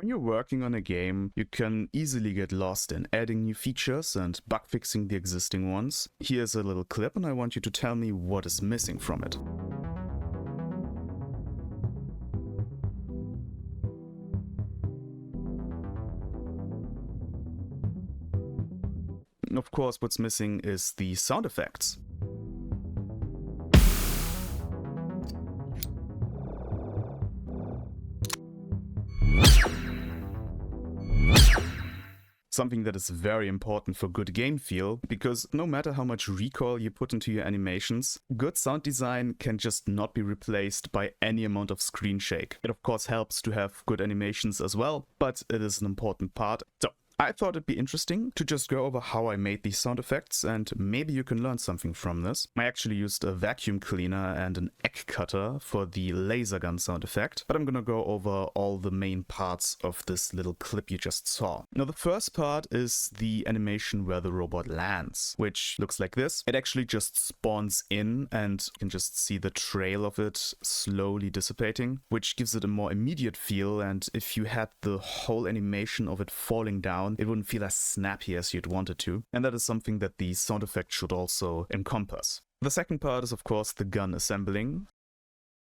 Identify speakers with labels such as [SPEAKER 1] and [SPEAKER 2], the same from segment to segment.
[SPEAKER 1] When you're working on a game, you can easily get lost in adding new features and bug fixing the existing ones. Here's a little clip and I want you to tell me what is missing from it. Of course, what's missing is the sound effects. Something that is very important for good game feel, because no matter how much recoil you put into your animations, good sound design can just not be replaced by any amount of screen shake. It of course helps to have good animations as well, but it is an important part. So I thought it'd be interesting to just go over how I made these sound effects, and maybe you can learn something from this. I actually used a vacuum cleaner and an egg cutter for the laser gun sound effect, but I'm gonna go over all the main parts of this little clip you just saw. Now the first part is the animation where the robot lands, which looks like this. It actually just spawns in and you can just see the trail of it slowly dissipating, which gives it a more immediate feel, and if you had the whole animation of it falling down, it wouldn't feel as snappy as you'd want it to, and that is something that the sound effect should also encompass. The second part is of course the gun assembling,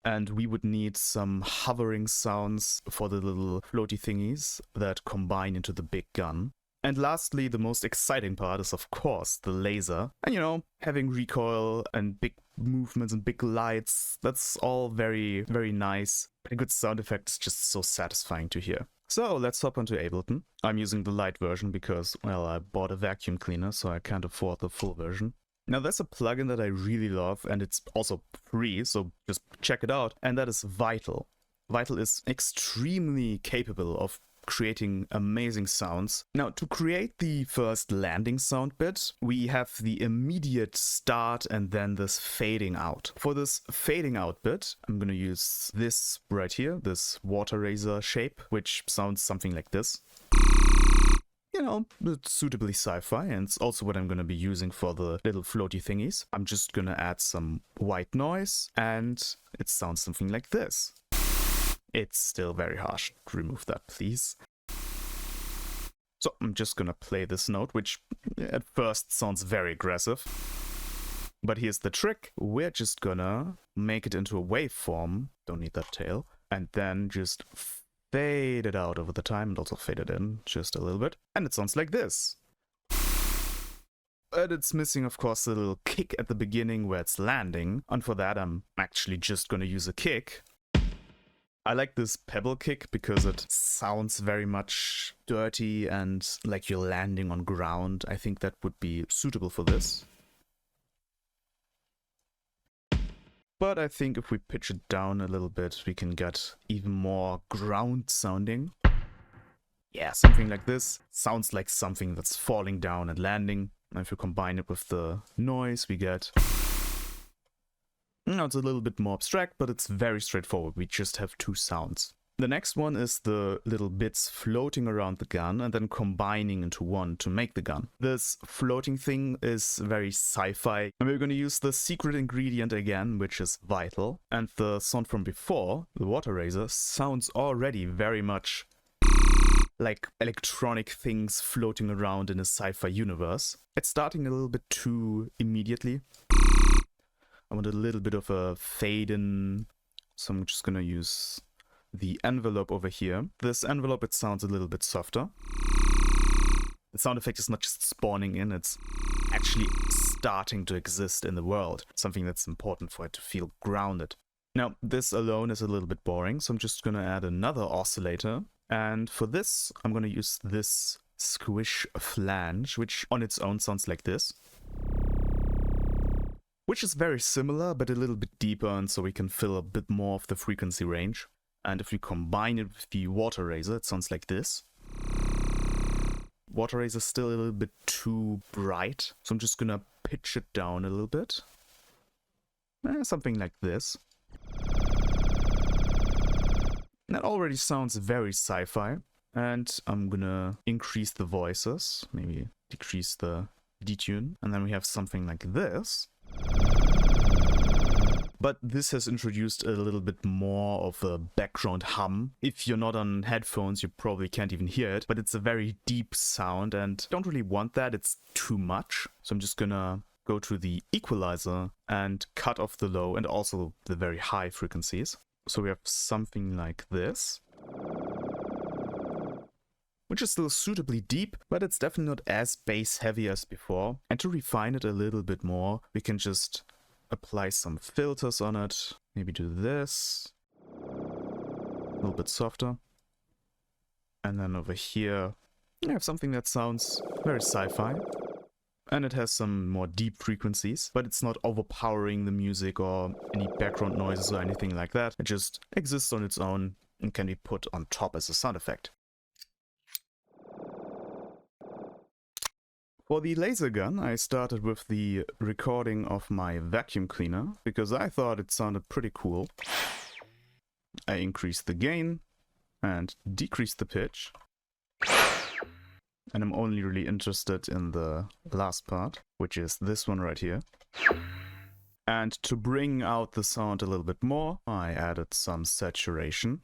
[SPEAKER 1] and we would need some hovering sounds for the little floaty thingies that combine into the big gun. And lastly, the most exciting part is of course the laser, and you know, having recoil and big movements and big lights, that's all very, very nice, but a good sound effect is just so satisfying to hear. So let's hop onto Ableton. I'm using the light version because, well, I bought a vacuum cleaner, so I can't afford the full version. Now there's a plugin that I really love, and it's also free, so just check it out, and that is Vital. Vital is extremely capable of creating amazing sounds. Now, to create the first landing sound bit, we have the immediate start and then this fading out. For this fading out bit, I'm gonna use this right here, this water razor shape, which sounds something like this. You know, it's suitably sci-fi, and it's also what I'm gonna be using for the little floaty thingies. I'm just gonna add some white noise, and it sounds something like this. It's still very harsh. Remove that, please. So I'm just gonna play this note, which at first sounds very aggressive. But here's the trick. We're just gonna make it into a waveform. Don't need that tail. And then just fade it out over the time and also fade it in just a little bit. And it sounds like this. But it's missing, of course, a little kick at the beginning where it's landing. And for that, I'm actually just gonna use a kick. I like this pebble kick because it sounds very much dirty and like you're landing on ground. I think that would be suitable for this. But I think if we pitch it down a little bit, we can get even more ground sounding. Yeah, something like this. Sounds like something that's falling down and landing. And if you combine it with the noise, we get... Now it's a little bit more abstract, but it's very straightforward. We just have two sounds. The next one is the little bits floating around the gun and then combining into one to make the gun. This floating thing is very sci-fi, and we're going to use the secret ingredient again, which is Vital. And the sound from before, the water razor, sounds already very much like electronic things floating around in a sci-fi universe. It's starting a little bit too immediately. I want a little bit of a fade in, so I'm just gonna use the envelope over here. This envelope, it sounds a little bit softer. The sound effect is not just spawning in, it's actually starting to exist in the world. Something that's important for it to feel grounded. Now, this alone is a little bit boring, so I'm just gonna add another oscillator. And for this, I'm gonna use this squish flange, which on its own sounds like this. Which is very similar, but a little bit deeper, and so we can fill a bit more of the frequency range. And if we combine it with the water razor, it sounds like this. Water razor is still a little bit too bright, so I'm just gonna pitch it down a little bit. Something like this. That already sounds very sci-fi. And I'm gonna increase the voices, maybe decrease the detune, and then we have something like this. but this has introduced a little bit more of a background hum. If you're not on headphones, you probably can't even hear it, but it's a very deep sound and I don't really want that. It's too much. So I'm just gonna go to the equalizer and cut off the low and also the very high frequencies. So we have something like this, which is still suitably deep, but it's definitely not as bass heavy as before. And to refine it a little bit more, we can just apply some filters on it. Maybe do this, a little bit softer. And then over here, I have something that sounds very sci-fi. And it has some more deep frequencies, but it's not overpowering the music or any background noises or anything like that. It just exists on its own and can be put on top as a sound effect. For the laser gun, I started with the recording of my vacuum cleaner because I thought it sounded pretty cool. I increased the gain and decreased the pitch. And I'm only really interested in the last part, which is this one right here. And to bring out the sound a little bit more, I added some saturation.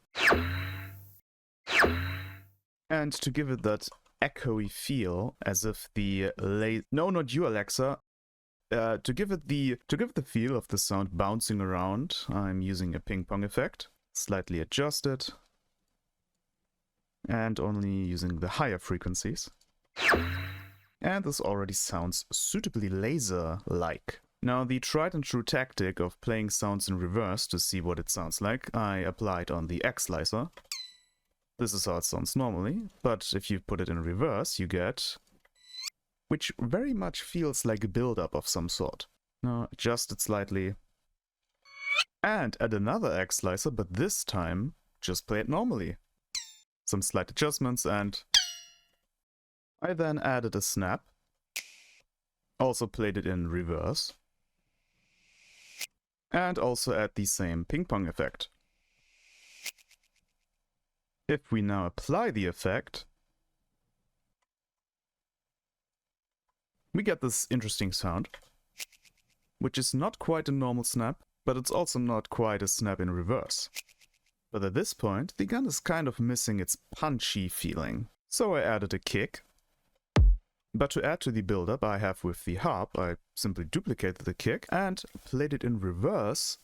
[SPEAKER 1] And to give it that echoey feel, as if the no, not you, Alexa. To give it the feel of the sound bouncing around, I'm using a ping pong effect, slightly adjusted, and only using the higher frequencies. And this already sounds suitably laser-like. Now, the tried and true tactic of playing sounds in reverse to see what it sounds like, I applied on the X slicer. This is how it sounds normally, but if you put it in reverse, you get... which very much feels like a build-up of some sort. Now, adjust it slightly. And add another X slicer, but this time, just play it normally. Some slight adjustments, and... I then added a snap. Also played it in reverse. And also add the same ping pong effect. If we now apply the effect, we get this interesting sound, which is not quite a normal snap, but it's also not quite a snap in reverse. But at this point, the gun is kind of missing its punchy feeling. So I added a kick. But to add to the build-up I have with the harp, I simply duplicated the kick and played it in reverse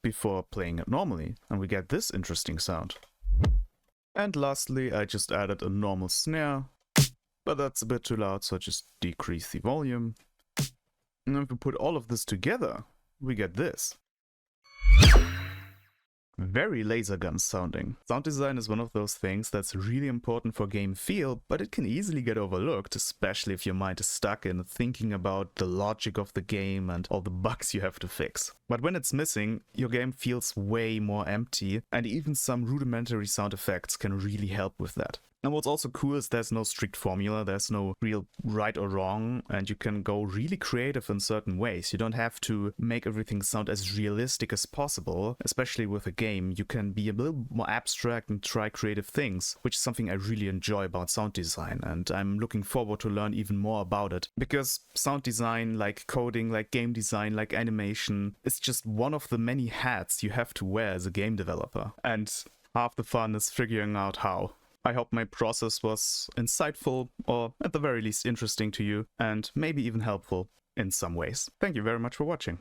[SPEAKER 1] before playing it normally, and we get this interesting sound. And lastly, I just added a normal snare, but that's a bit too loud, so I just decrease the volume. And if we put all of this together, we get this. Very laser gun sounding. Sound design is one of those things that's really important for game feel, but it can easily get overlooked, especially if your mind is stuck in thinking about the logic of the game and all the bugs you have to fix. But when it's missing, your game feels way more empty, and even some rudimentary sound effects can really help with that. And what's also cool is there's no strict formula, there's no real right or wrong, and you can go really creative in certain ways. You don't have to make everything sound as realistic as possible, especially with a game. You can be a little more abstract and try creative things, which is something I really enjoy about sound design, and I'm looking forward to learn even more about it. Because sound design, like coding, like game design, like animation, is just one of the many hats you have to wear as a game developer. And half the fun is figuring out how. I hope my process was insightful, or at the very least interesting to you, and maybe even helpful in some ways. Thank you very much for watching.